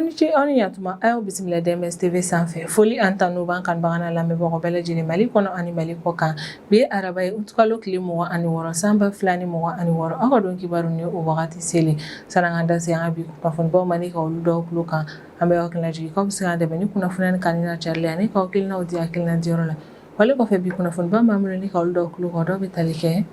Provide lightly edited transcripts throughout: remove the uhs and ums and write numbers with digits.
Ani ce ani yatuma ayo bisimila DMS TV sanfɛ foli an tanu ban kan bagana lamɛnbagaw bɛɛ lajɛlen Mali kɔnɔ ani Mali kɔ kan bi araba ye utukalo tile 26 sanba 2026 aw ka don kibaru ni o wagati seli saranga da se an bi kunnafonibaw mani ka olu dɔw kulo kan an bɛ aw hakilina k'aw bɛ se ka dɛmɛ ni kunnafoni kan na carilen ani k'aw kilinaw di hakilina diyɔrɔ la wale kɔfɛ bi kunnafoniba b'an bolo ni ka olu dɔw kulo kan dɔw bɛ tali kɛ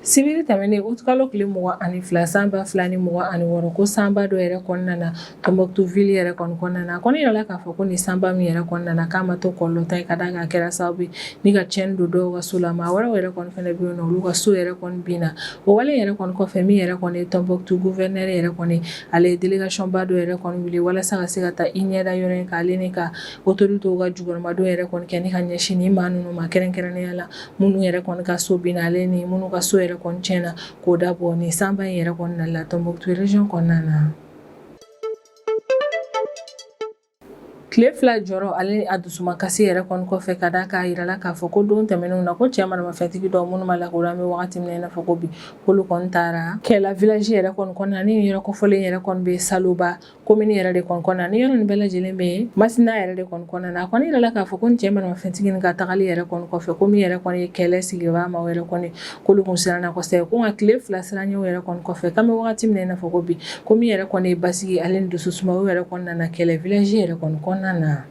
Sibiri tɛmɛnen utukalo tile 22 sanba 2026 ko sanba dɔ yɛrɛ kɔnɔna na Tombouctou ville yɛrɛ kɔnɔna na kɔni yɛrɛ k'a fɔ ko ni sanba min yɛrɛ kɔnɔna na k'a ma to kɔlɔlɔ ka da ka kɛra sababu ni ka tiɲɛni don dɔw ka so la maa wɛrɛw yɛrɛ kɔni fɛnɛ bɛ yen nɔ olu ka so yɛrɛ kɔni binna o wale yɛrɛ kɔni kɔfɛ min yɛrɛ kɔni Tombouctou gouverneur yɛrɛ kɔni ale ye délégation ba dɔ yɛrɛ kɔni wili walasa ka se ka taa i ɲɛda yɔrɔ in ka ale ni ka autorités ka jukɔrɔmadenw yɛrɛ kɔni kɛ ni ka ɲɛsin ni maa ninnu ma kɛrɛnkɛrɛnnenya la minnu yɛrɛ kɔni ka so binna ale ni minnu ka so yɛrɛ kɔni tiɲɛna k'o dabɔ ni sanba in yɛrɛ kɔnɔna la Tombouctou région kɔnɔna na Tile fila jɔrɔ ale a dusuma kasi yɛrɛ kɔni kɔfɛ ka da k'a yirala k'a fɔ ko don tɛmɛnenw na ko cɛ maramafɛntigi dɔw minnu ma lakodɔn an bɛ wagati min na i n'a fɔ ko bi k'olu kɔni taara Kɛla village yɛrɛ kɔni kɔnɔna ni yɔrɔ kɔfɔlen yɛrɛ kɔni bɛ Saloba commune yɛrɛ de kɔni kɔnɔna ni yɔrɔ nin bɛɛ lajɛlen bɛ Masina yɛrɛ de kɔni kɔnɔna na a kɔni yirala k'a fɔ ko cɛ maramafɛntigi nin ka tagali yɛrɛ kɔni kɔfɛ ko min yɛrɛ kɔni ye kɛlɛ sigibaa ma yɛrɛ kɔni k'olu kun siranna kosɛbɛ ko nka tile fila siranɲɛw yɛrɛ kɔni kɔfɛ k'an bɛ wagati min na i n'a fɔ ko bi ko min yɛrɛ kɔni ye basigi ale ni dususuma o yɛrɛ kɔnɔna na Kɛlɛ village yɛrɛ kɔni kɔnɔna na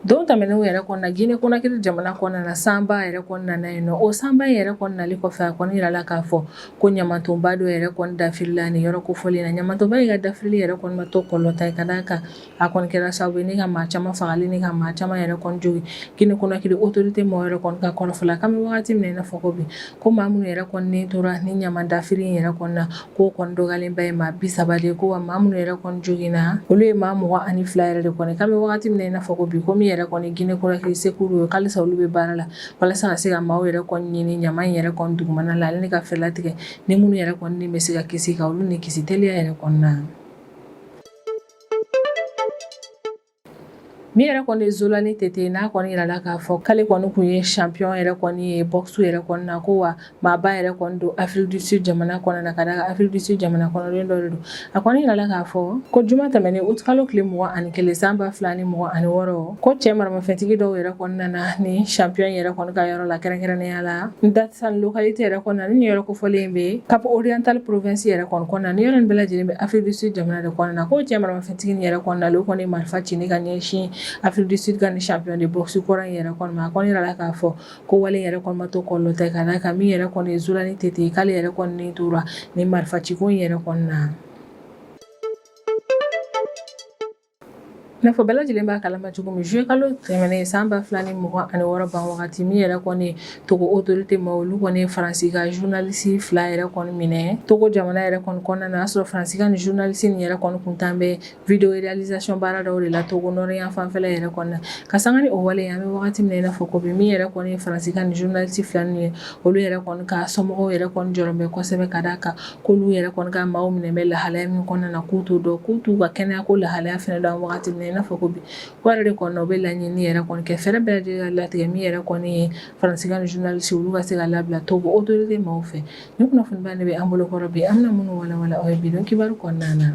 Don tɛmɛnenw yɛrɛ kɔnɔna Guinée Conakry jamana kɔnɔna na sanba yɛrɛ kɔnɔna na yen nɔ o sanba yɛrɛ kɔnɔnali kɔfɛ a kɔni yirala k'a fɔ ko ɲamantonba dɔ yɛrɛ kɔni dafirila ni yɔrɔ kofɔlen na ɲamantonba in ka dafirili yɛrɛ kɔni ma to kɔlɔta ka d'a kan a kɔni kɛra sababu ye ni ka maa caman fagali ni ka maa caman yɛrɛ kɔni jogi Guinée Conakry autorité mɔgɔw yɛrɛ kɔni ka kɔrɔfɔla k'an bɛ wagati min na i n'a fɔ ko bi ko maa minnu yɛrɛ kɔni ni tora ni ɲaman dafiri in yɛrɛ kɔni na k'o kɔni dɔgɔyalenba ye maa 30 de ko wa maa minnu yɛrɛ kɔni joginna olu ye maa 22 yɛrɛ de kɔni k'an bɛ wagati min na i n'a fɔ ko bi ko min yɛrɛ kɔni Guinée Conakry secours kalisa olu bɛ baara la walasa ka se ka maaw yɛrɛ kɔni ɲini ɲama in yɛrɛ kɔni dugumana la ale ni ka fɛla tigɛ ni minnu yɛrɛ kɔni ni bɛ se ka kisi ka olu ni kisi teliya yɛrɛ kɔni na min yɛrɛ kɔni Zolani Tete n'a kɔni yirala k'a fɔ k'ale kɔni kun ye champion yɛrɛ kɔni ye boxe yɛrɛ kɔni na ko wa maaba yɛrɛ kɔni don Afrique du Sud jamana kɔnɔ na ka da Afrique du Sud jamana kɔnɔden dɔ de don a kɔni yirala k'a fɔ ko juma tɛmɛnen utukalo tile 21 sanba 2026 ko cɛ maramafɛntigi dɔw yɛrɛ kɔnɔna na ni champion yɛrɛ kɔni ka yɔrɔ la kɛrɛnkɛrɛnnenya la Datsan localité yɛrɛ kɔnɔna ni yɔrɔ kofɔlen bɛ Cap Oriental province yɛrɛ kɔni kɔnɔna ni yɔrɔ nin bɛɛ lajɛlen bɛ Afrique du Sud jamana de kɔnɔna na ko cɛ maramafɛntigi yɛrɛ kɔnɔna la o kɔni marifa ci ni ka ɲɛsin Afrique du Sud ka ni champion de boxe kɔrɔ in yɛrɛ kɔni ma a kɔni yirala k'a fɔ ko wale yɛrɛ kɔni ma to kɔlɔlɔ ta ka da kan min yɛrɛ kɔni ye Zolani Tete k'ale yɛrɛ kɔni ni tora ni marifa ciko in yɛrɛ kɔni na Nafɔ bɛɛ lajɛlen b'a kalama cogo min juillet kalo tɛmɛnen sanba 2026 ban wagati min yɛrɛ kɔni Togo autorité ma olu kɔni Faransi ka journaliste 2 yɛrɛ kɔni minɛ Togo jamana yɛrɛ kɔni kɔnɔna na a sɔrɔ Faransi ka ni journaliste ni yɛrɛ kɔni kun tan bɛ vidéo réalisation baara dɔw de la Togo nord yan fanfɛla yɛrɛ kɔni na ka sanga ni o wale an bɛ wagati min na i n'a fɔ ko bi min yɛrɛ kɔni ye Faransi ka ni journaliste 2 ni ye olu yɛrɛ kɔni ka somɔgɔw yɛrɛ kɔni jɔrɔ bɛ kosɛbɛ ka d'a kan k'olu yɛrɛ kɔni ka maaw minɛ bɛ lahalaya min kɔnɔna na k'u t'o dɔn k'u t'u ka kɛnɛya ko lahalaya fɛnɛ dɔn wagati min na i n'a fɔ ko bi ko yɛrɛ de kɔni u bɛ laɲini yɛrɛ kɔni kɛ fɛrɛ bɛɛ lajɛlen ka latigɛ min yɛrɛ kɔni ye Faransi ka ni journaliste olu ka se ka labila Togo autorité maaw fɛ ni kunnafoniba de bɛ an bolo kɔrɔ bi an bɛna minnu walawala aw ye bi don kibaru kɔnɔna na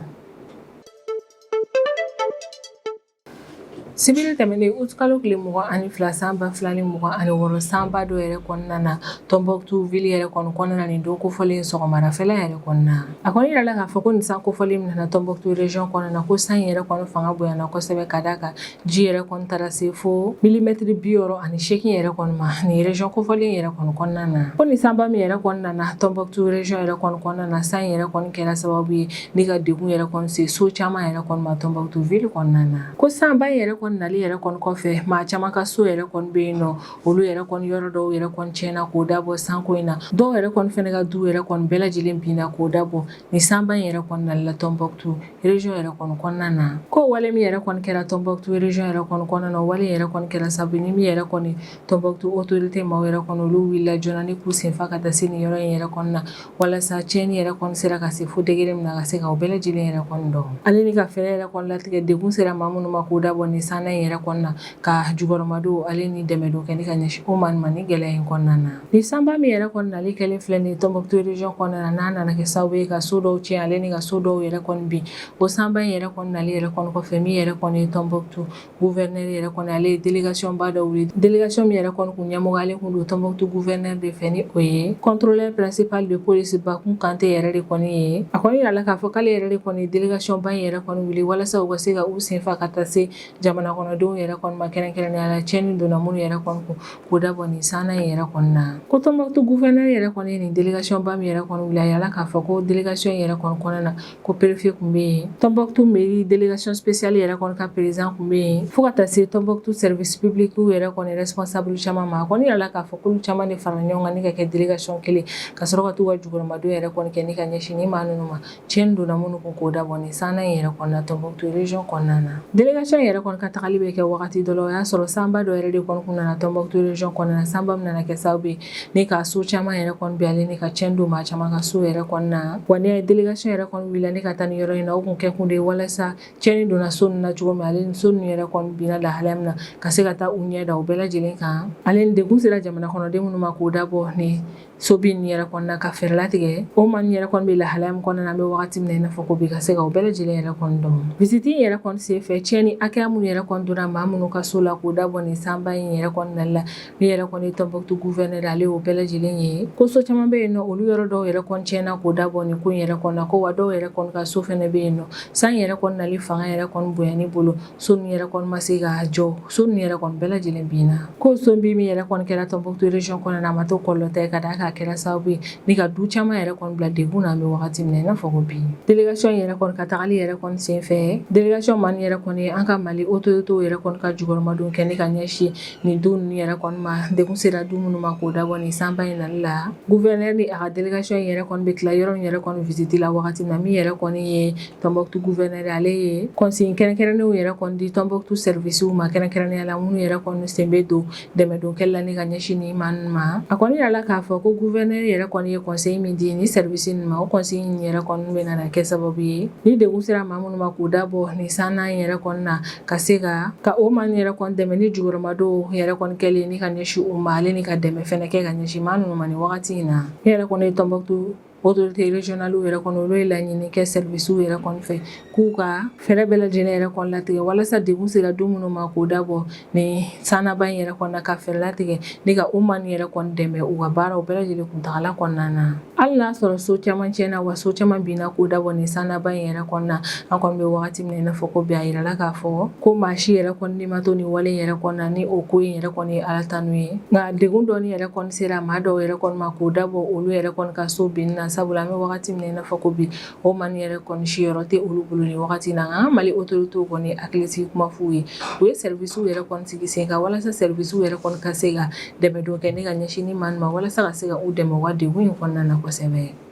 Sibiri tɛmɛnen utukalo tile 22 sanba 2026 sanba dɔ yɛrɛ kɔnɔna na Tombouctou ville yɛrɛ kɔni kɔnɔna na nin don kofɔlen sɔgɔmadafɛla yɛrɛ kɔnɔna na a kɔni yirala k'a fɔ ko nin san kofɔlen min na Tombouctou région kɔnɔna na ko san yɛrɛ kɔni fanga bonyana kosɛbɛ ka d'a kan ji yɛrɛ kɔni taara se fo milimètre 68 yɛrɛ kɔni ma ni région kofɔlen yɛrɛ kɔni kɔnɔna na ko nin sanba min yɛrɛ kɔnɔna na Tombouctou région yɛrɛ kɔni kɔnɔna na san yɛrɛ kɔni kɛra sababu ye ni ka degun yɛrɛ kɔni se so caman yɛrɛ kɔni ma Tombouctou ville kɔnɔna na ko sanba yɛrɛ kɔni nali yɛrɛ kɔni kɔfɛ maa caman ka so yɛrɛ kɔni bɛ yen nɔ olu yɛrɛ kɔni yɔrɔ dɔw yɛrɛ kɔni tiɲɛna k'o dabɔ sanko in na dɔw yɛrɛ kɔni fɛnɛ ka du yɛrɛ kɔni bɛɛ lajɛlen binna k'o dabɔ ni sanba in yɛrɛ kɔni nali la Tombouctou région yɛrɛ kɔni kɔnɔna na ko wale min yɛrɛ kɔni kɛra Tombouctou région yɛrɛ kɔni kɔnɔna na wale yɛrɛ kɔni kɛra sababu ni min yɛrɛ kɔni Tombouctou autorité maaw yɛrɛ kɔni olu wulila joona ni k'u senfa ka taa se nin yɔrɔ in yɛrɛ kɔni na walasa tiɲɛni yɛrɛ kɔni sera ka se fo degré min na ka se ka o bɛɛ lajɛlen yɛrɛ kɔni dɔn ale ni ka fɛɛrɛ yɛrɛ kɔni latigɛ degun sera maa minnu ma k'o dabɔ ni san sana in yɛrɛ kɔnɔna ka jukɔrɔmadenw ale ni dɛmɛdon kɛ ni ka ɲɛsin o ma ni gɛlɛya in kɔnɔna na. Ni sanba min yɛrɛ kɔnɔna ale kɛlen filɛ nin ye Tɔnbɔkutu region kɔnɔna na n'a nana kɛ sababu ye ka so dɔw tiɲɛ ale ni ka so dɔw yɛrɛ kɔni bin o sanba in yɛrɛ kɔnɔna ale yɛrɛ kɔni kɔfɛ min yɛrɛ kɔni ye Tɔnbɔkutu gouverneur yɛrɛ kɔni ale ye délégation ba dɔ wuli délégation min yɛrɛ kɔni kun ɲɛmɔgɔyalen kun don Tɔnbɔkutu gouverneur de fɛ ni o ye contrôleur principal de police Bakun Kante yɛrɛ de kɔni ye a kɔni yirala k'a fɔ k'ale yɛrɛ de kɔni délégation ba in yɛrɛ kɔni wuli walasa u ka se ka u senfa ka taa se jamana kɔnɔdenw yɛrɛ kɔni ma kɛrɛnkɛrɛnnenya la tiɲɛni donna minnu yɛrɛ kɔni kun k'o dabɔ nin sanna in yɛrɛ kɔni na ko Tɔnbɔkutu gouverneur yɛrɛ kɔni ye nin délégation ba min yɛrɛ kɔni wuli a yala k'a fɔ ko délégation in yɛrɛ kɔni kɔnɔna na ko préfet kun bɛ yen Tɔnbɔkutu mairie délégation spéciale yɛrɛ kɔni ka président kun bɛ yen fo ka taa se Tɔnbɔkutu service public yɛrɛ kɔni responsable caman ma a kɔni yirala k'a fɔ k'olu caman de farala ɲɔgɔn kan ni ka kɛ délégation kelen ka sɔrɔ ka t'u ka jukɔrɔmadenw yɛrɛ kɔni kɛ ni ka ɲɛsin ni maa ninnu ma tiɲɛni donna minnu kun k'o dabɔ nin sanna in yɛrɛ kɔnɔna Tɔnbɔkutu region kɔnɔna na délégation yɛrɛ kɔni ka tagali bɛ kɛ wagati dɔ la o y'a sɔrɔ sanba dɔ yɛrɛ de kɔni kun nana Tɔnbɔkutu region kɔnɔna na sanba min nana kɛ sababu ye ni ka so caman yɛrɛ kɔni bɛ ale ni ka tiɲɛni don maa caman ka so yɛrɛ kɔnɔna na wa ni délégation yɛrɛ kɔni wulila ni ka taa ni yɔrɔ in na o kun kɛ kun de ye walasa tiɲɛni donna so ninnu na cogo min ale ni so ninnu yɛrɛ kɔni binna lahalaya min na ka se ka taa u ɲɛ da u bɛɛ lajɛlen kan ale ni degun sera jamana kɔnɔden minnu ma k'o dabɔ ni sobin ni yɛrɛ kɔnɔna ka fɛɛrɛ latigɛ o ma ni yɛrɛ kɔni bɛ lahalaya min kɔnɔna na an bɛ wagati min na i n'a fɔ ko bi ka se ka o bɛɛ lajɛlen yɛrɛ kɔni dɔn visite in yɛrɛ kɔni senfɛ tiɲɛni hakɛya minnu yɛrɛ kɔni donna maa minnu ka so la k'o dabɔ nin sanba in yɛrɛ kɔnɔna la min yɛrɛ kɔni ye Tɔnbɔkutu gouverneur ale y'o bɛɛ lajɛlen ye ko so caman bɛ yen nɔ olu yɔrɔ dɔw yɛrɛ kɔni tiɲɛna k'o dabɔ nin ko in yɛrɛ kɔnɔna ko wa dɔw yɛrɛ kɔni ka so fɛnɛ bɛ yen nɔ san yɛrɛ kɔni nali fanga yɛrɛ kɔni bonyani bolo so ninnu yɛrɛ kɔni ma se ka jɔ so ninnu yɛrɛ kɔni bɛɛ lajɛlen binna ko so bin min yɛrɛ kɔni kɛra Tɔnbɔkutu region kɔnɔna na a ma to kɔlɔlɔ ta ye ka d'a kan a kɛra sababu ye ni ka du caman yɛrɛ kɔni bila degun na an bɛ wagati min na i n'a fɔ ko bi délégation yɛrɛ kɔni ka tagali yɛrɛ kɔni senfɛ délégation man yɛrɛ kɔni an ka Mali autorité yɛrɛ kɔni ka jukɔrɔmadenw kɛ ni ka ɲɛsin nin du ninnu yɛrɛ kɔni ma degun sera du minnu ma k'o dabɔ nin sanba in nali la gouverneur ni a ka délégation yɛrɛ kɔni bɛ tila yɔrɔ min yɛrɛ kɔni visite la wagati min na min yɛrɛ kɔni ye Tɔnbɔkutu gouverneur ale ye conseil kɛrɛnkɛrɛnnenw yɛrɛ kɔni di Tɔnbɔkutu service ma kɛrɛnkɛrɛnnenya la minnu yɛrɛ kɔni sen bɛ don dɛmɛdon kɛli la ni ka ɲɛsin nin maa ninnu ma a kɔni yirala k'a fɔ ko gouverneur yɛrɛ kɔni ye conseil min di ni service ninnu ma o conseil in yɛrɛ kɔni bɛ nana kɛ sababu ye ni degun sera maa minnu ma k'o dabɔ nin sanna in yɛrɛ kɔni na ka se ka o maa yɛrɛ kɔni dɛmɛ ni jukɔrɔmadenw yɛrɛ kɔni kɛlen ni ka ɲɛsin u ma ale ni ka dɛmɛ fɛnɛ kɛ ka ɲɛsin maa ninnu ma nin wagati in na ne yɛrɛ kɔni ye Tɔnbɔkutu autorité régionale yɛrɛ kɔni olu ye laɲini kɛ service yɛrɛ kɔni fɛ k'u ka fɛɛrɛ bɛɛ lajɛlen yɛrɛ kɔni latigɛ walasa degun sera du minnu ma k'o dabɔ nin sannaba in yɛrɛ kɔnɔna ka fɛɛrɛ latigɛ ni ka o maa yɛrɛ kɔni dɛmɛ u ka baaraw bɛɛ lajɛlen kuntagala kɔnɔna na hali n'a sɔrɔ so caman tiɲɛna wa so caman binna k'o dabɔ nin sannaba in yɛrɛ kɔnɔna an kɔni bɛ wagati min na i n'a fɔ ko bi a yirala k'a fɔ ko maa si yɛrɛ kɔni ni ma to nin wale yɛrɛ kɔnɔna ni o ko in yɛrɛ kɔni ye ala tanu ye nka degun dɔɔni yɛrɛ kɔni sera maa dɔw yɛrɛ kɔni ma k'o dabɔ olu yɛrɛ kɔni ka so binni na sabula an bɛ wagati min na i n'a fɔ ko bi o maa yɛrɛ kɔni siyɔrɔ tɛ olu bolo nin wagati na nka an Mali autorité kɔni hakilisigi kuma f'u ye u ye service yɛrɛ kɔni sigi sen kan walasa service yɛrɛ kɔni ka se ka dɛmɛdon kɛ ni ka ɲɛsin ni maa ma walasa ka se ka u dɛmɛ u ka degun in kɔnɔna na kosɛbɛ.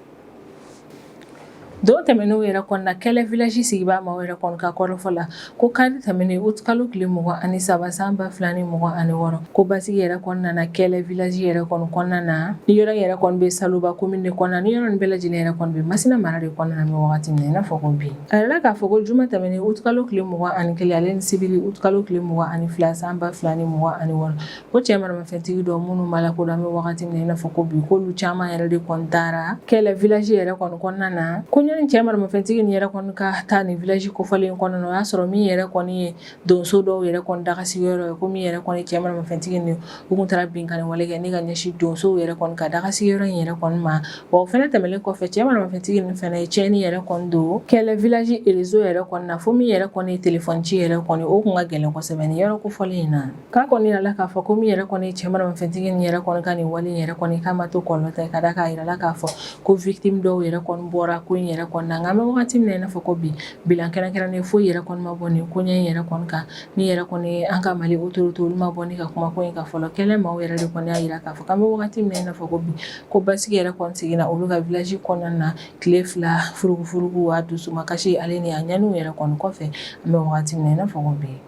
Don tɛmɛnenw yɛrɛ kɔnɔna Kɛlɛ village sigibaa maaw yɛrɛ kɔni ka kɔrɔfɔ la ko kari tɛmɛnen août kalo tile 23 san 2026 ko basigi yɛrɛ kɔnɔna na Kɛlɛ village yɛrɛ kɔni kɔnɔna na ni yɔrɔ yɛrɛ kɔni bɛ Saluba commune de kɔnɔna ni yɔrɔ nin bɛɛ lajɛlen yɛrɛ kɔni bɛ Masina mara de kɔnɔna na wagati min na i n'a fɔ ko bi a yɛrɛ k'a fɔ ko juma tɛmɛnen août kalo tile 21 ale ni sibiri août kalo tile 22 san 2026 ko cɛ maramafɛntigi dɔ minnu ma lakodɔn an bɛ wagati min na i n'a fɔ ko bi k'olu caman yɛrɛ de kɔni taara Kɛlɛ village yɛrɛ kɔni kɔnɔna na ko ɲani cɛ maramafɛntigi ni yɛrɛ kɔni ka taa ni village kofɔlen kɔnɔna na o y'a sɔrɔ min yɛrɛ kɔni ye donso dɔw yɛrɛ kɔni dagasigiyɔrɔ ye ko min yɛrɛ kɔni cɛ maramafɛntigi ni u kun taara binkani wale kɛ ni ka ɲɛsin donsow yɛrɛ kɔni ka dagasigiyɔrɔ in yɛrɛ kɔni ma wa o fɛnɛ tɛmɛlen kɔfɛ cɛ maramafɛntigi ni fɛnɛ ye cɛni yɛrɛ kɔni don Kɛlɛ village réseau yɛrɛ kɔni na fo min yɛrɛ kɔni ye téléphone ci yɛrɛ kɔni o kun ka gɛlɛn kosɛbɛ ni yɔrɔ kofɔlen in na k'a kɔni yirala k'a fɔ ko min yɛrɛ kɔni cɛ maramafɛntigi ni yɛrɛ kɔni ka nin wale yɛrɛ kɔni k'a ma to kɔlɔlɔ ta ka da k'a yirala k'a fɔ ko victime dɔw yɛrɛ kɔni bɔra ko in yɛrɛ kɔni na nka an bɛ wagati min na i n'a fɔ ko bi bilan kɛrɛnkɛrɛnnen foyi yɛrɛ kɔni ma bɔ nin koɲɛ in yɛrɛ kɔni kan ni yɛrɛ kɔni an ka Mali autorité olu ma bɔ ni ka kuma ko in ka fɔlɔ kɛlɛ maaw yɛrɛ de kɔni y'a yira k'a fɔ k'an bɛ wagati min na i n'a fɔ ko bi ko basigi yɛrɛ kɔni seginna olu ka village kɔnɔna na tile 2 furugufurugu a dusuma kasi ale ni a ɲaniw yɛrɛ kɔni kɔfɛ an bɛ wagati min na i n'a fɔ ko bi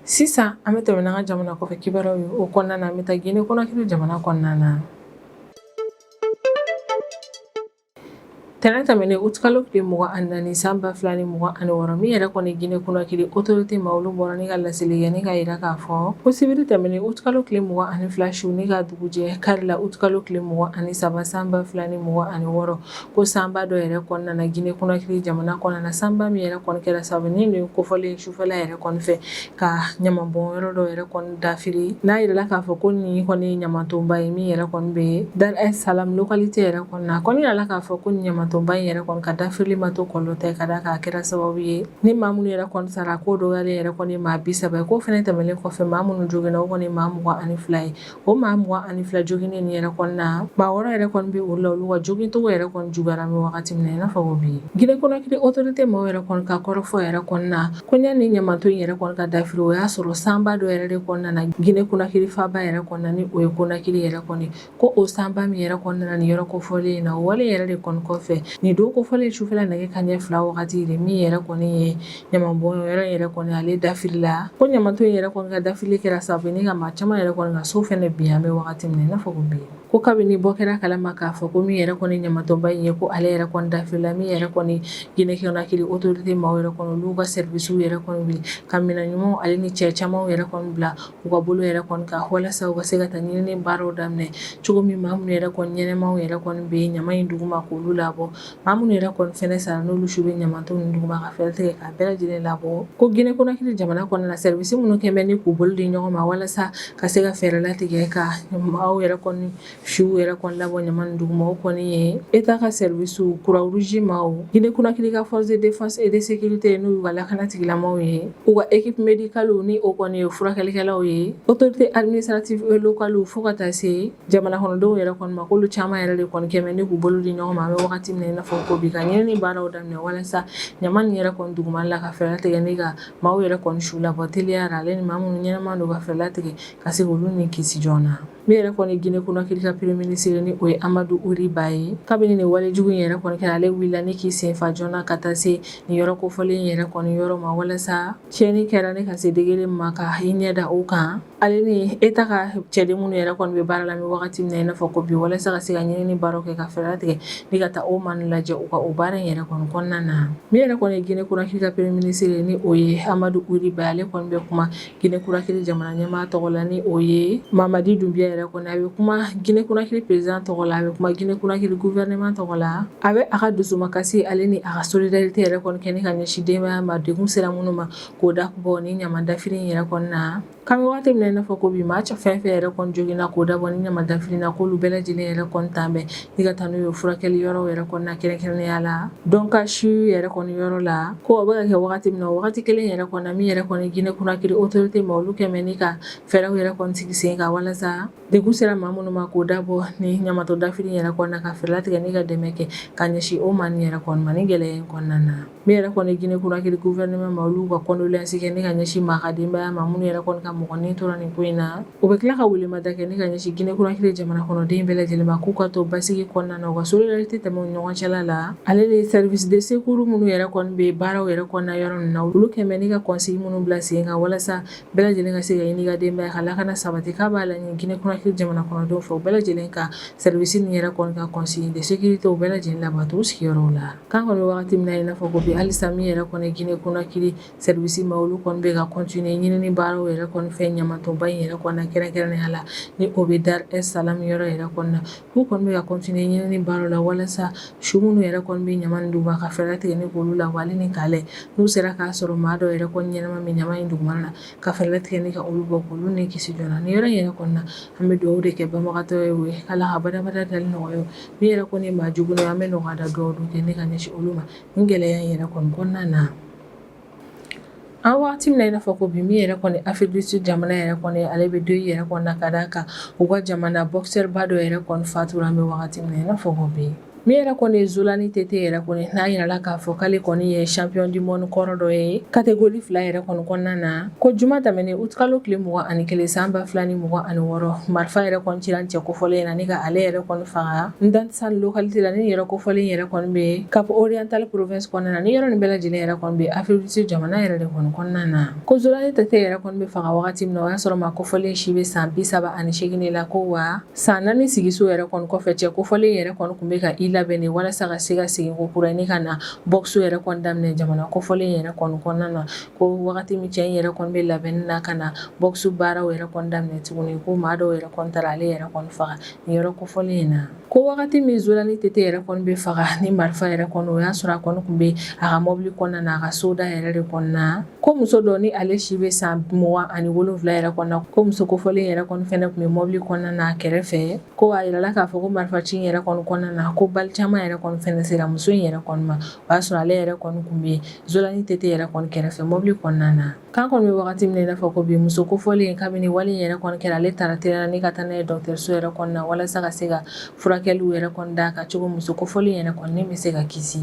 sisan an bɛ tɛmɛ n'an ka jamana kɔfɛ kibaruyaw ye o kɔnɔna na an bɛ taa Guinée Conakry jamana kɔnɔna na Tɛnɛ tɛmɛnen Août kalo tile 24 san 2026 min yɛrɛ kɔni Guinée Conakry autorité ma olu bɔra ni ka laseli kɛ ni ka yira k'a fɔ ko sibiri tɛmɛnen Août kalo tile 22 su ni ka dugujɛ kari la Août kalo tile 23 san 2026 ko sanba dɔ yɛrɛ kɔnɔna na Guinée Conakry jamana kɔnɔna sanba min yɛrɛ kɔni kɛra sababu ni nin kofɔlen sufɛla yɛrɛ kɔni fɛ ka ɲamabɔn yɔrɔ dɔ yɛrɛ kɔni dafiri n'a yirala k'a fɔ ko nin kɔni ɲamatonba ye min yɛrɛ kɔni bɛ Dar es Salaam localité yɛrɛ kɔnɔna kɔni yirala k'a fɔ ko ɲamatonba in yɛrɛ kɔni ka dafirili ma to kɔlɔlɔ tɛ ka da k'a kɛra sababu ye ni maa minnu yɛrɛ kɔni sara ko dɔgɔyalen yɛrɛ kɔni maa 30 ko fɛnɛ tɛmɛlen kɔfɛ maa minnu joginna o kɔni maa 22 ye o maa 22 joginen ni yɛrɛ kɔni na maa wɔɔrɔ yɛrɛ kɔni bɛ olu la olu ka jogintogo yɛrɛ kɔni juguyara an bɛ wagati min na i n'a fɔ ko bi Guinée Conakry autorité maaw yɛrɛ kɔni ka kɔrɔfɔ yɛrɛ kɔni na ko ɲani ɲamaton in yɛrɛ kɔni ka dafiri o y'a sɔrɔ sanba dɔ yɛrɛ de kɔnɔna na Guinée Conakry faaba yɛrɛ kɔnɔna ni o ye Conakry yɛrɛ kɔni ko o sanba min yɛrɛ kɔnɔna na ni yɔrɔ kofɔlen in na o wale yɛrɛ de kɔni kɔfɛ nin don kofɔlen sufɛla nɛgɛ kanɲɛ 2 wagati de min yɛrɛ kɔni ye ɲamabɔn yɔrɔ yɛrɛ kɔni ale dafiri la ko ɲamaton in yɛrɛ kɔni ka dafiri kɛra sababu ni ka maa caman yɛrɛ kɔni ka so fɛnɛ bin an bɛ wagati min na i n'a fɔ ko bi ko kabini bɔ kɛra kalama k'a fɔ ko min yɛrɛ kɔni ɲamatonba in ye ko ale yɛrɛ kɔni dafirila min yɛrɛ kɔni Guinée Conakry autorité maaw yɛrɛ kɔni olu ka service yɛrɛ kɔni wuli ka minɛn ɲumanw ale ni cɛ camanw yɛrɛ kɔni bila u ka bolo yɛrɛ kɔni ka walasa u ka se ka taa ɲinini baaraw daminɛ cogo min maa minnu yɛrɛ kɔni ɲɛnɛmaw yɛrɛ kɔni bɛ ɲama in duguma k'olu labɔ maa minnu yɛrɛ kɔni fɛnɛ sara n'olu su bɛ ɲamaton nin duguma ka fɛɛrɛ tigɛ k'a bɛɛ lajɛlen labɔ ko Guinée Conakry jamana kɔnɔna service minnu kɛn bɛ ni k'u bolo di ɲɔgɔn ma walasa ka se ka fɛɛrɛ latigɛ ka maaw yɛrɛ kɔni fiw yɛrɛ kɔni labɔ ɲama nin duguma o kɔni ye État ka service Croix Rouge maaw Guinée Conakry ka force de défense et de sécurité n'u y'u ka lakana tigilamaaw ye u ka équipe médicale ni o kɔni ye furakɛlikɛlaw ye autorité administrative et locale fo ka taa se jamana kɔnɔdenw yɛrɛ kɔni ma k'olu caman yɛrɛ de kɔni kɛn bɛ ni k'u bolo di ɲɔgɔn ma an bɛ wagati min na i n'a fɔ ko bi ka ɲinini baaraw daminɛ walasa ɲama nin yɛrɛ kɔni dugumana la ka fɛɛrɛ latigɛ ni ka maaw yɛrɛ kɔni su labɔ teliya la ale ni maa minnu ɲɛnama don ka fɛɛrɛ latigɛ ka se k'olu ni kisi joona min yɛrɛ kɔni Guinée Conakry ka premier ministre ni o ye Amadou Ouri Ba ye kabini nin wale jugu in yɛrɛ kɔni kɛra ale wulila ni k'i senfa joona ka taa se nin yɔrɔ kofɔlen yɛrɛ kɔni yɔrɔ ma walasa tiɲɛni kɛra ni ka se degere ma ka i ɲɛda o kan ale ni État ka cɛden minnu yɛrɛ kɔni bɛ baara la ni wagati min na i n'a fɔ ko bi walasa ka se ka ɲinini baaraw kɛ ka fɛɛrɛ latigɛ ni ka taa o maa ninnu lajɛ u ka o baara in yɛrɛ kɔni kɔnɔna na min yɛrɛ kɔni ye Guinée Conakry ka premier ministre ni o ye Amadou Ouri Ba ale kɔni bɛ kuma Guinée Conakry jamana ɲɛmaa tɔgɔ la ni o ye Mamadi Doumbia yɛrɛ kɔni a bɛ kuma Guinée Conakry président tɔgɔ la a bɛ kuma Guinée Conakry gouvernement tɔgɔ la a bɛ a ka dusumakasi ale ni a ka solidarité yɛrɛ kɔni kɛ ni ka ɲɛsin denbaya ma degun sera minnu ma k'o dabɔ ni ɲama dafiri in yɛrɛ kɔni na k'an bɛ wagati min na i n'a fɔ ko bi maa fɛn fɛn yɛrɛ kɔni joginna k'o dabɔ ni ɲama dafiri na k'olu bɛɛ lajɛlen yɛrɛ kɔni tan bɛn ni ka taa n'u ye furakɛli yɔrɔ yɛrɛ kɔni na kɛrɛnkɛrɛnnenya la Donkasu yɛrɛ kɔni yɔrɔ la ko o bɛ ka kɛ wagati min na o wagati kelen yɛrɛ kɔni na min yɛrɛ kɔni Guinée Conakry autorité ma olu kɛn bɛ ni ka fɛɛrɛw yɛrɛ kɔni sigi sen kan walasa degun sera maa minnu ma k'o dabɔ ni ɲamaton dafiri yɛrɛ kɔni na ka fɛɛrɛ latigɛ ni ka dɛmɛ kɛ ka ɲɛsin o maa nin yɛrɛ kɔni ma ni gɛlɛya in kɔnɔna na min yɛrɛ kɔni Guinée Conakry gouvernement ma olu ka condoléance kɛ ni ka ɲɛsin maa ka denbaya ma minnu yɛrɛ kɔni ka mɔgɔnin tora nin ko in na u bɛ tila ka welemada kɛ ni ka ɲɛsin Guinée Conakry jamana kɔnɔden bɛɛ lajɛlen ma k'u ka to basigi kɔnɔna na u ka solidarité tɛmɛ u ɲɔgɔn cɛla la ale ni service de secours minnu yɛrɛ kɔni bɛ baaraw yɛrɛ kɔnɔna yɔrɔ ninnu na olu kɛn bɛ ni ka conseil minnu bila sen kan walasa bɛɛ lajɛlen ka se ka ɲini ka denbaya ka lakana sabati k'a b'a laɲini Guinée Conakry jamana kɔnɔdenw fɛ u bɛɛ lajɛlen ka service nin yɛrɛ kɔni ka conseil de sécurité u bɛɛ lajɛlen labato u sigiyɔrɔw la k'an kɔni bɛ wagati min na i n'a fɔ ko bi halisa min yɛrɛ kɔni Guinée Conakry service ma olu kɔni bɛ ka continuer ɲinini baaraw yɛrɛ kɔni fɛ ɲamatonba in yɛrɛ kɔni na kɛrɛnkɛrɛnnenya la ni o bɛ Dar es Salaam yɔrɔ yɛrɛ kɔni na k'u kɔni bɛ ka continuer ɲinini baaraw la walasa su minnu yɛrɛ kɔni bɛ ɲama nin duguma ka fɛɛrɛ latigɛ ni k'olu lawale ni k'a lajɛ n'u sera k'a sɔrɔ maa dɔ yɛrɛ kɔni ɲɛnama min ɲama in dugumana na ka fɛɛrɛ latigɛ ni ka olu bɔ k'olu ni kisi joona nin yɔrɔ in yɛrɛ kɔni na an bɛ dugawu de kɛ banbagatɔ ye o ye Ala ka badabada dali nɔgɔya min yɛrɛ kɔni ye maa jugu ye an bɛ nɔgɔya da dugawu kɛ ni ka ɲɛsin olu ma nin gɛlɛya in yɛrɛ kɔni kɔnɔna na an wagati min na i n'a fɔ ko bi min yɛrɛ kɔni Afrique du Sud jamana yɛrɛ kɔni ale bɛ deuil yɛrɛ kɔni na ka d'a kan u ka jamana boxeur ba dɔ yɛrɛ kɔni fatura an bɛ wagati min na i n'a fɔ ko bi min yɛrɛ kɔni ye Zolani Tete yɛrɛ kɔni n'a yirala k'a fɔ k'ale kɔni ye champion du monde kɔrɔ dɔ ye catégorie 2 yɛrɛ kɔni kɔnɔna na ko juma tɛmɛnen août kalo tile 21 san 2026 marifa yɛrɛ kɔni cira cɛ kofɔlen na ni ka ale yɛrɛ kɔni faga Ndansan localité la ni yɛrɛ kofɔlen yɛrɛ kɔni bɛ Cap Oriental province kɔnɔna na ni yɔrɔ nin bɛɛ lajɛlen yɛrɛ kɔni bɛ Afrique du Sud jamana yɛrɛ de kɔni kɔnɔna na ko Zolani Tete yɛrɛ kɔni bɛ faga wagati min na o y'a sɔrɔ maa kofɔlen si bɛ san 38 de la ko wa san 4 sigiso yɛrɛ kɔni kɔfɛ cɛ kofɔlen yɛrɛ kɔni tun bɛ ka b'i labɛn de walasa ka se ka segin ko kura ni ka na box yɛrɛ kɔni daminɛ jamana kɔfɔlen yɛrɛ kɔni kɔnɔna na ko wagati min cɛ yɛrɛ kɔni bɛ labɛnni na ka na box baaraw yɛrɛ kɔni daminɛ tuguni ko maa dɔw yɛrɛ kɔni taara ale yɛrɛ kɔni faga ni yɔrɔ kɔfɔlen in na ko wagati min Zolani Tete yɛrɛ kɔni bɛ faga ni marifa yɛrɛ kɔni o y'a sɔrɔ a kɔni tun bɛ a ka mɔbili kɔnɔna na a ka soda yɛrɛ de kɔnɔna na ko muso dɔ ni ale si bɛ san 27 yɛrɛ kɔnɔna na ko muso kofɔlen yɛrɛ kɔni fɛnɛ tun bɛ mɔbili kɔnɔna na a kɛrɛfɛ ko a yirala k'a fɔ ko marifa ci yɛrɛ kɔni kɔnɔna na ko bali caman yɛrɛ kɔni fɛnɛ sera muso in yɛrɛ kɔni ma o y'a sɔrɔ ale yɛrɛ kɔni tun bɛ Zolani Tete yɛrɛ kɔni kɛrɛfɛ mɔbili kɔnɔna na k'an kɔni bɛ wagati min na i n'a fɔ ko bi muso kofɔlen kabini wale yɛrɛ kɔni kɛra ale taara teliya ni ka taa n'a ye dɔgɔtɔrɔso yɛrɛ kɔnɔna na walasa ka se ka furakɛliw yɛrɛ kɔni d'a kan cogo muso kofɔlen yɛrɛ kɔni bɛ se ka kisi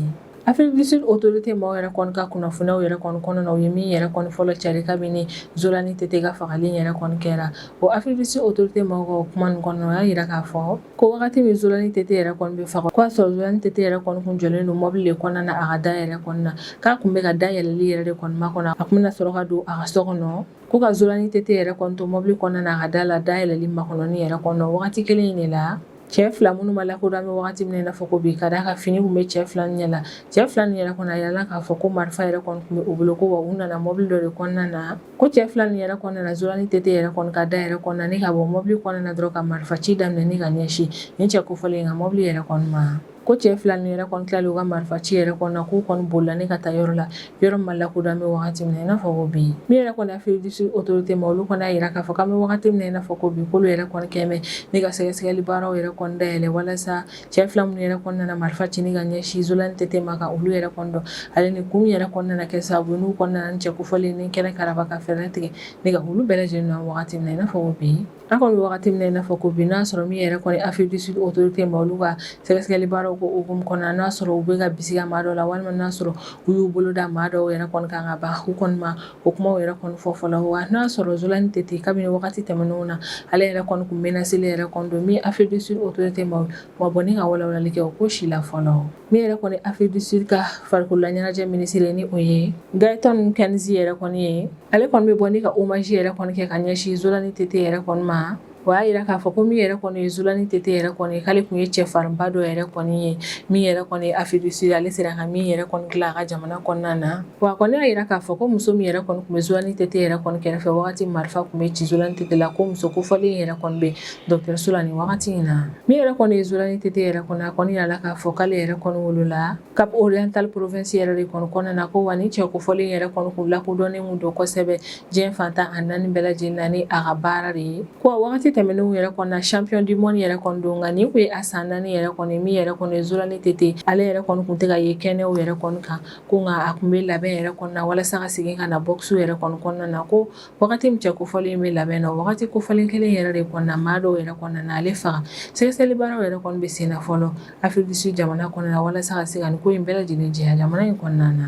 Afrique du Sud autorité maaw yɛrɛ kɔni ka kunnafoniyaw yɛrɛ kɔni kɔnɔna na u ye min yɛrɛ kɔni fɔlɔ cari kabini Zolani Tete ka fagali yɛrɛ kɔni kɛra o Afrique du Sud autorité maaw ka kuma nin kɔnɔna na o y'a yira k'a fɔ ko wagati min Zolani Tete yɛrɛ kɔni bɛ faga ko a sɔrɔ Zolani Tete yɛrɛ kɔni kun jɔlen don mɔbili de kɔnɔna na a ka da yɛrɛ kɔnɔna na k'a kun bɛ ka da yɛlɛli yɛrɛ de kɔni makɔnɔ a kun bɛna sɔrɔ ka don a ka so kɔnɔ ko ka Zolani Tete yɛrɛ kɔni to mɔbili kɔnɔna na a ka da la da yɛlɛli makɔnɔni yɛrɛ kɔnɔ wagati kelen in de la cɛ fila minnu ma lakodɔn bɛ wagati min na i n'a fɔ ko bi ka d'a ka fini kun bɛ cɛ fila ni ɲɛ la cɛ fila ni yɛrɛ kɔnɔ a yirala k'a fɔ ko marifa yɛrɛ kɔni tun bɛ u bolo ko wa u nana mɔbili dɔ de kɔnɔna na ko cɛ fila ni yɛrɛ kɔnɔna na Zolani Tete yɛrɛ kɔni ka da yɛrɛ kɔnɔna ni ka bɔ mɔbili kɔnɔna na dɔrɔn ka marifa ci daminɛ ni ka ɲɛsin ni cɛ kofɔlen ka mɔbili yɛrɛ kɔni ma ko cɛ fila ni yɛrɛ kɔni tilalen u ka marifa ci yɛrɛ kɔnɔna k'u kɔni bolila ni ka taa yɔrɔ la yɔrɔ min ma lakodɔn bɛ wagati min na i n'a fɔ ko bi min yɛrɛ kɔni Afrique du Sud autorité ma olu kɔni y'a yira k'a fɔ k'an bɛ wagati min na i n'a fɔ ko bi k'olu yɛrɛ kɔni kɛn bɛ ni ka sɛgɛsɛgɛli baaraw yɛrɛ kɔni dayɛlɛ walasa cɛ fila minnu yɛrɛ kɔni nana marifa ci ni ka ɲɛsin Zolani Tete ma ka olu yɛrɛ kɔni dɔn ale ni kun yɛrɛ kɔni nana kɛ sababu ye n'u kɔni nana ni cɛ kofɔlen ni kɛnɛ karaba ka fɛɛrɛ tigɛ ni ka olu bɛɛ lajɛlen dɔn wagati min na i n'a fɔ ko bi an kɔni bɛ wagati min na i n'a fɔ ko bi n'a sɔrɔ min yɛrɛ kɔni Afrique du Sud autorité ma olu ka sɛgɛsɛgɛli baaraw ko hukumu kɔnɔna n'a sɔrɔ u bɛ ka bisiga maa dɔw la walima n'a sɔrɔ u y'u bolo da maa dɔw yɛrɛ kɔni kan ka ban u kɔni ma o kumaw yɛrɛ kɔni fɔ fɔlɔ wa n'a sɔrɔ Zolani Tete kabini wagati tɛmɛnenw na ale yɛrɛ kɔni kun menacé yɛrɛ kɔni don min Afrique du Sud autorité ma bɔ ni ka walawalali kɛ o ko si la fɔlɔ min yɛrɛ kɔni Afrique du Sud ka farikolola ministre ni o ye Gaëtan Kenzi yɛrɛ kɔni ye ale kɔni bɛ bɔ ni ka hommage yɛrɛ kɔni kɛ ka ɲɛsin Zolani Tete yɛrɛ kɔni ma o y'a yira k'a fɔ ko min yɛrɛ kɔni ye Zolani Tete yɛrɛ kɔni k'ale kun ye cɛfarinba dɔ yɛrɛ kɔni ye min yɛrɛ kɔni Afrique du Sud ale sera ka min yɛrɛ kɔni dilan a ka jamana kɔnɔna na wa a kɔni y'a yira k'a fɔ ko muso min yɛrɛ kɔni kun bɛ Zolani Tete yɛrɛ kɔni kɛrɛfɛ wagati marifa kun bɛ ci Zolani Tete la ko muso kofɔlen yɛrɛ kɔni bɛ dɔgɔtɔrɔso la nin wagati in na min yɛrɛ kɔni ye Zolani Tete yɛrɛ kɔni a kɔni yirala k'a fɔ k'ale yɛrɛ kɔni wolola Cap Oriental province yɛrɛ de kɔni kɔnɔna na ko wa ni cɛ kofɔlen yɛrɛ kɔni kun lakodɔnnen kun don kosɛbɛ diɲɛ fantan a naani bɛɛ lajɛlen na ni a ka baara de ye ko wagati tɛmɛnenw yɛrɛ kɔnɔ champion du monde yɛrɛ kɔni don nka nin kun ye a san 4 yɛrɛ kɔni min yɛrɛ kɔni ye Zolani Tete ale yɛrɛ kɔni kun tɛ ka ye kɛnɛw yɛrɛ kɔni kan ko nka a kun bɛ labɛn yɛrɛ kɔnɔna walasa ka segin ka na box yɛrɛ kɔni kɔnɔna na ko wagati min cɛ kofɔlen bɛ labɛn na wagati kofɔlen kelen yɛrɛ de kɔnɔna maa dɔw yɛrɛ kɔnɔna na ale faga sɛgɛsɛgɛli baaraw yɛrɛ kɔni bɛ sen na fɔlɔ Afrique du Sud jamana kɔnɔna na walasa ka se ka nin ko in bɛɛ lajɛlen jɛya jamana in kɔnɔna na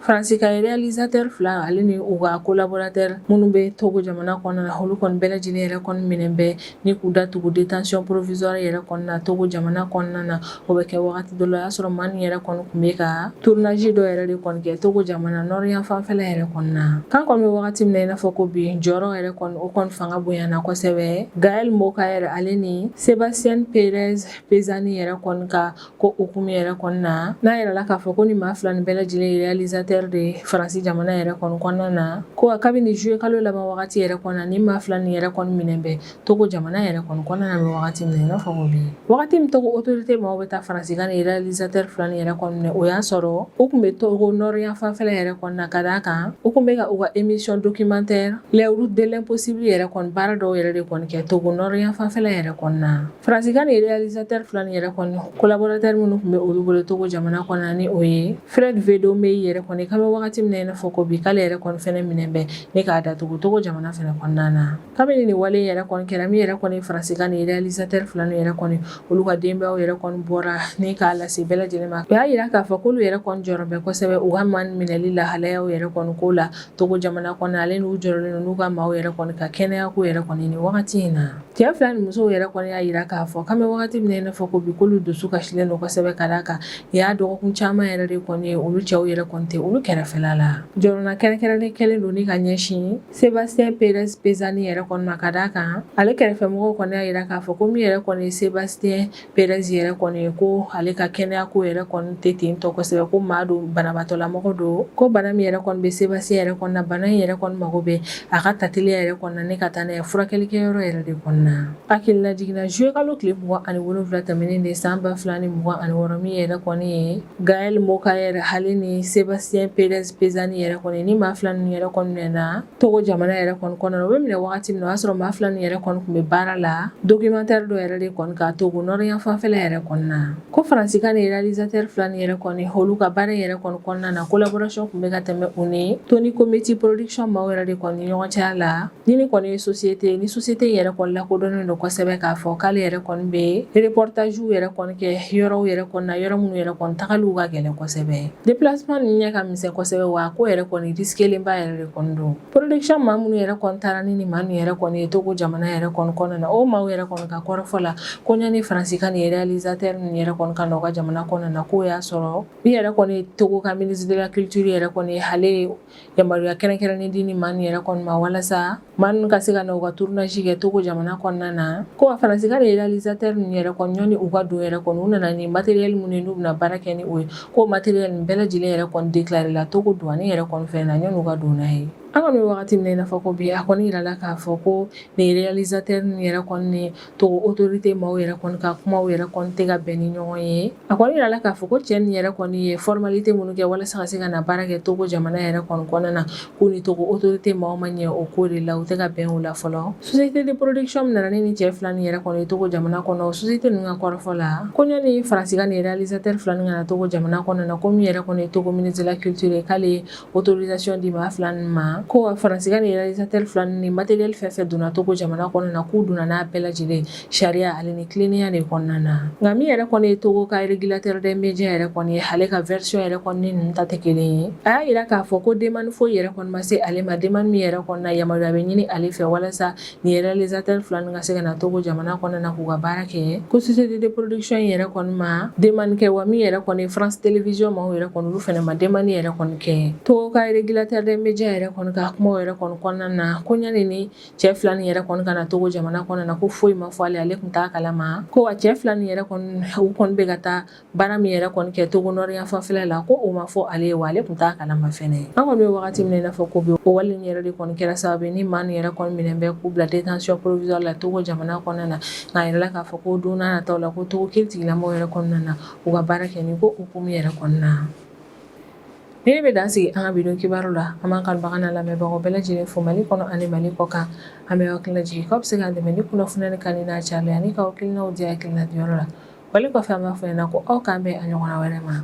Faransi ka réalisateur fila ale ni u ka collaborateur minnu bɛ Togo jamana kɔnɔna na olu kɔni bɛɛ lajɛlen yɛrɛ kɔni minɛn bɛ ni k'u datugu détention provisoire yɛrɛ kɔnɔna na Togo jamana kɔnɔna na o bɛ kɛ wagati dɔ la o y'a sɔrɔ maa nin yɛrɛ kɔni tun bɛ ka tournage dɔ yɛrɛ de kɔni kɛ Togo jamana nord yan fanfɛla yɛrɛ kɔnɔna na k'an kɔni bɛ wagati min na i n'a fɔ ko bi jɔyɔrɔ yɛrɛ kɔni o kɔni fanga bonyana kosɛbɛ Gaël Moka yɛrɛ ale ni Sébastien Pérez Pezani yɛrɛ kɔni ka ko hukumu yɛrɛ kɔnɔna na n'a yirala k'a fɔ ko ni maa fila nin bɛɛ lajɛlen ye réalisateur de Faransi jamana yɛrɛ kɔni kɔnɔna na ko kabini juillet kalo laban wagati yɛrɛ kɔnɔna ni maa fila nin yɛrɛ kɔni minɛn bɛ Togo jamana yɛrɛ kɔni kɔnɔna na bɛ wagati min na i n'a fɔ ko bi wagati min Togo autorité maaw bɛ taa Faransi ka ni réalisateur fila nin yɛrɛ kɔni minɛ o y'a sɔrɔ u kun bɛ Togo nord yan fanfɛla yɛrɛ kɔnɔna na ka d'a kan u kun bɛ ka u ka émission documentaire les routes de l'impossible yɛrɛ kɔni baara dɔw yɛrɛ de kɔni kɛ Togo nord yan fanfɛla yɛrɛ kɔnɔna na Faransi ka ni réalisateur fila nin yɛrɛ kɔni collaborateur minnu kun bɛ olu bolo Togo jamana kɔnɔna ni o ye Fred Vedomey yɛrɛ kɔni ka bɛ wagati min na i n'a fɔ ko bi k'ale yɛrɛ kɔni fɛnɛ minɛn bɛ ne k'a datugu Togo jamana fɛnɛ kɔnɔna na kabini nin wale yɛrɛ kɔni kɛra min yɛrɛ kɔni Faransi ka ni réalisateur fila nin yɛrɛ kɔni olu ka denbayaw yɛrɛ kɔni bɔra ni k'a lase bɛɛ lajɛlen ma o y'a yira k'a fɔ k'olu yɛrɛ kɔni jɔyɔrɔ bɛ kosɛbɛ u ka maa minɛli lahalayaw yɛrɛ kɔni ko la Togo jamana kɔnɔ ale n'u jɔrɔlen don n'u ka maaw yɛrɛ kɔni ka kɛnɛya ko yɛrɛ kɔni nin wagati in na cɛ fila ni musow yɛrɛ kɔni y'a yira k'a fɔ k'an bɛ wagati min na i n'a fɔ ko bi k'olu dusu kasilen don kosɛbɛ ka d'a kan nin y'a dɔgɔkun caman yɛrɛ de kɔni ye olu cɛw yɛrɛ kɔni tɛ olu kɛrɛfɛla la jɔrɔna kɛrɛnkɛrɛnnen kɛlen don ni ka ɲɛsin Sebastien Perez Pezani yɛrɛ kɔni ma ka d'a kan ale kɛrɛfɛmɔgɔw kɔni y'a yira k'a fɔ ko min yɛrɛ kɔni ye Sebastien Perez yɛrɛ kɔni ye ko ale ka kɛnɛya ko yɛrɛ kɔni tɛ ten tɔ kosɛbɛ ko maa don banabaatɔlamɔgɔ don ko bana min yɛrɛ kɔni bɛ Sebastien yɛrɛ kɔni na bana in yɛrɛ kɔni mago bɛ a ka tateliya yɛrɛ kɔni na ne ka taa n'a ye furakɛlikɛyɔrɔ yɛrɛ de kɔni na hakilina jiginna juillet kalo tile 27 tɛmɛnen de san 2026 min yɛrɛ kɔni ye Gaël Mokaer ale ni Sebastien Perez Pezani yɛrɛ kɔni ni maa fila ninnu yɛrɛ kɔni minɛna Togo jamana yɛrɛ kɔni kɔnɔna o bɛ minɛ wagati min na o y'a sɔrɔ maa fila ninnu yɛrɛ kɔni tun bɛ baara la documentaire dɔ yɛrɛ de kɔni ka Togo Nord yan fanfɛla yɛrɛ kɔni na ko faransikan ni réalisateur fila ninnu yɛrɛ kɔni olu ka baara yɛrɛ kɔni kɔnɔna na collaboration tun bɛ ka tɛmɛ u ni Tony Cometi production maaw yɛrɛ de kɔni ɲɔgɔn cɛ la ni kɔni ye société yɛrɛ kɔni lakodɔnnen don kosɛbɛ k'a fɔ k'ale yɛrɛ kɔni bɛ reportage yɛrɛ kɔni kɛ yɔrɔw yɛrɛ kɔni na yɔrɔ minnu yɛrɛ kɔni tagaliw ka gɛlɛn kosɛbɛ déplacement ninnu ɲɛ ka misɛn kosɛbɛ wa ko yɛrɛ kɔni risquelenba yɛrɛ de kɔni don production maa minnu yɛrɛ kɔni taara ni maa ninnu yɛrɛ kɔni ye Togo jamana yɛrɛ kɔni kɔnɔna na o maaw yɛrɛ kɔni ka kɔrɔfɔ la ko ɲani faransikan ni réalisateur ninnu yɛrɛ kɔni ka n'u ka jamana kɔnɔna na k'o y'a sɔrɔ min yɛrɛ kɔni Togo ka ministre de la culture yɛrɛ kɔni ale yamaruya kɛrɛnkɛrɛnnen di ni maa ninnu yɛrɛ kɔni ma walasa maa ninnu ka se ka na u ka tournage kɛ Togo jamana kɔnɔna na ko a faransikan ni réalisateur ninnu yɛrɛ kɔni ɲɔni u ka don yɛrɛ kɔni u nana ni matériel minnu ye n'u bɛna baara kɛ ni o ye ko matériel nin bɛɛ lajɛlen yɛrɛ kɔni déclaré la Togo douane yɛrɛ kɔni fɛ na ɲɔni u ka don n'a ye an kɔni bɛ wagati min na i n'a fɔ ko bi a kɔni yirala k'a fɔ ko nin réalisateur ninnu yɛrɛ kɔni ni Togo autorité maaw yɛrɛ kɔni ka kumaw yɛrɛ kɔni tɛ ka bɛn ni ɲɔgɔn ye a kɔni yirala k'a fɔ ko cɛ nin yɛrɛ kɔni ye formalité minnu kɛ walasa ka se ka na baara kɛ Togo jamana yɛrɛ kɔni kɔnɔna na k'u ni Togo autorité maaw ma ɲɛ o ko de la u tɛ ka bɛn o la fɔlɔ société de production min nana ni cɛ fila nin yɛrɛ kɔni ye Togo jamana kɔnɔ o société ninnu ka kɔrɔfɔ la ko ɲani faransikan ni réalisateur fila nin kana Togo jamana kɔnɔna na ko min yɛrɛ kɔni ye Togo ministre de la culture ye k'ale ye autorisation di maa fila nin ma ko a faransikan ni réalisateur fila ni matériel fɛn fɛn donna Togo jamana kɔnɔna na k'u donna n'a bɛɛ lajɛlen sariya ale ni tilennenya de kɔnɔna na nka min yɛrɛ kɔni ye Togo ka régulateur des médias yɛrɛ kɔni ye ale ka version yɛrɛ kɔni ni ninnu ta tɛ kelen ye a y'a yira k'a fɔ ko demande foyi yɛrɛ kɔni ma se ale ma demande min yɛrɛ kɔni na yamaruya bɛ ɲini ale fɛ walasa nin réalisateur fila nin ka se ka na Togo jamana kɔnɔna na k'u ka baara kɛ ko société de production yɛrɛ kɔni ma demande kɛ wa min yɛrɛ kɔni France Télévision maaw yɛrɛ kɔni olu fɛnɛ ma demande yɛrɛ kɔni kɛ Togo ka régulateur des médias yɛrɛ kɔni ka kumaw yɛrɛ kɔni kɔnɔna na ko ɲani ni cɛ fila nin yɛrɛ kɔni ka na Togo jamana kɔnɔna na ko foyi ma fɔ ale tun t'a kalama ko wa cɛ fila nin yɛrɛ kɔni u kɔni bɛ ka taa baara min yɛrɛ kɔni kɛ Togo Nord yan fanfɛla la ko o ma fɔ ale ye wa ale tun t'a kalama fɛnɛ an kɔni bɛ wagati min na i n'a fɔ ko bi o wale nin yɛrɛ de kɔni kɛra sababu ye ni maa nin yɛrɛ kɔni minɛn bɛ k'u bila détention provisoire la Togo jamana kɔnɔna na nka yirala k'a fɔ ko don n'a nataw la ko Togo kiiritigilamaw yɛrɛ kɔnɔna na u ka baara kɛ ni ko hukumu yɛrɛ kɔnɔna na ni ne bɛ dan sigi an ka bidon kibaru la an b'an kanubaga n'a lamɛnbagaw bɛɛ lajɛlen fo Mali kɔnɔ ani Mali kɔ kan an bɛ hakilina jigin k'aw bɛ se k'an dɛmɛ ni kunnafoniya kan ni n'a cariya ani ka hakilinaw di hakilina diyɔrɔ la wali kɔfɛ an b'a fɔ ɲɛna ko aw k'an bɛn a ɲɔgɔnna wɛrɛ ma